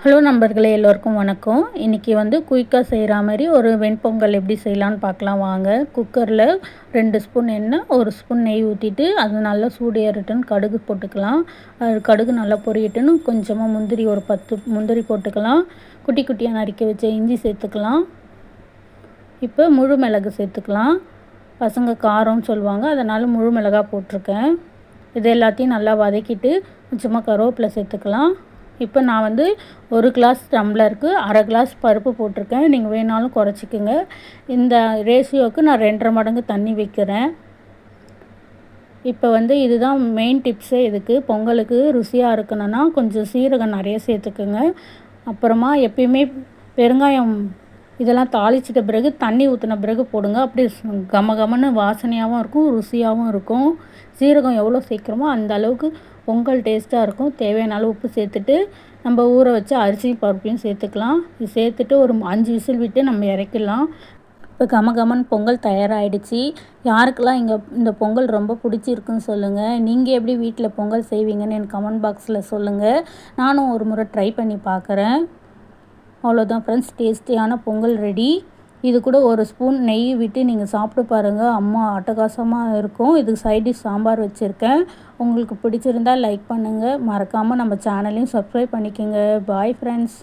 Hello நண்பர்களே, எல்லோருக்கும் வணக்கம். இன்றைக்கி குயிக்காக செய்கிற மாதிரி ஒரு வெண்பொங்கல் எப்படி செய்யலான்னு பார்க்கலாம் வாங்க. குக்கரில் 2 ஸ்பூன் எண்ணெய், 1 ஸ்பூன் நெய் ஊற்றிட்டு அது நல்லா சூடு ஏறட்டுன்னு கடுகு போட்டுக்கலாம். அது கடுகு நல்லா பொரியட்டுன்னு கொஞ்சமாக முந்திரி, ஒரு 10 முந்திரி போட்டுக்கலாம். குட்டி குட்டியாக நறுக்கி வச்ச இஞ்சி சேர்த்துக்கலாம். இப்போ முழு மிளகு சேர்த்துக்கலாம். பசங்க காரம்னு சொல்லுவாங்க, அதனால் முழு மிளகா போட்டிருக்கேன். இது எல்லாத்தையும் நல்லா வதக்கிட்டு கொஞ்சமாக கருவேப்பிலை சேர்த்துக்கலாம். இப்போ நான் 1 கிளாஸ் டம்ளருக்கு அரை கிளாஸ் பருப்பு போட்டிருக்கேன். நீங்கள் வேணாலும் குறைச்சிக்கோங்க. இந்த ரேஷியோவுக்கு நான் 2.5 மடங்கு தண்ணி வைக்கிறேன். இப்போ இதுதான் மெயின் டிப்ஸே. இதுக்கு பொங்கலுக்கு ருசியாக இருக்கணும்னா கொஞ்சம் சீரகம் நிறைய சேர்த்துக்குங்க. அப்புறமா எப்பயுமே பெருங்காயம் இதெல்லாம் தாளிச்சிட்ட பிறகு தண்ணி ஊற்றின பிறகு போடுங்க. அப்படி கமகமன்னு வாசனையாகவும் இருக்கும், ருசியாகவும் இருக்கும். சீரகம் எவ்வளோ சேர்க்குறோமோ அந்த அளவுக்கு பொங்கல் டேஸ்ட்டாக இருக்கும். தேவையான அளவு உப்பு சேர்த்துட்டு நம்ம ஊற வச்ச அரிசியும் பருப்பையும் சேர்த்துக்கலாம். இது சேர்த்துட்டு ஒரு 5 விசில் விட்டு நம்ம இறக்கிடலாம். இப்போ கமகமன் பொங்கல் தயாராகிடுச்சு. யாருக்கெல்லாம் இந்த பொங்கல் ரொம்ப பிடிச்சிருக்குன்னு சொல்லுங்கள். நீங்கள் எப்படி வீட்டில் பொங்கல் செய்வீங்கன்னு எனக்கு கமெண்ட் பாக்ஸில் சொல்லுங்கள். நானும் ஒரு முறை ட்ரை பண்ணி பார்க்குறேன். அவ்வளோதான் ஃப்ரெண்ட்ஸ், டேஸ்டியான பொங்கல் ரெடி. இது கூட 1 ஸ்பூன் நெய் விட்டு நீங்கள் சாப்பிட்டு பாருங்கள். அம்மா அட்டகாசமாக இருக்கும். இதுக்கு சைட் டிஷ் சாம்பார் வச்சுருக்கேன். உங்களுக்கு பிடிச்சிருந்தால் லைக் பண்ணுங்கள். மறக்காமல் நம்ம சேனலையும் சப்ஸ்கிரைப் பண்ணிக்கோங்க. Bye friends.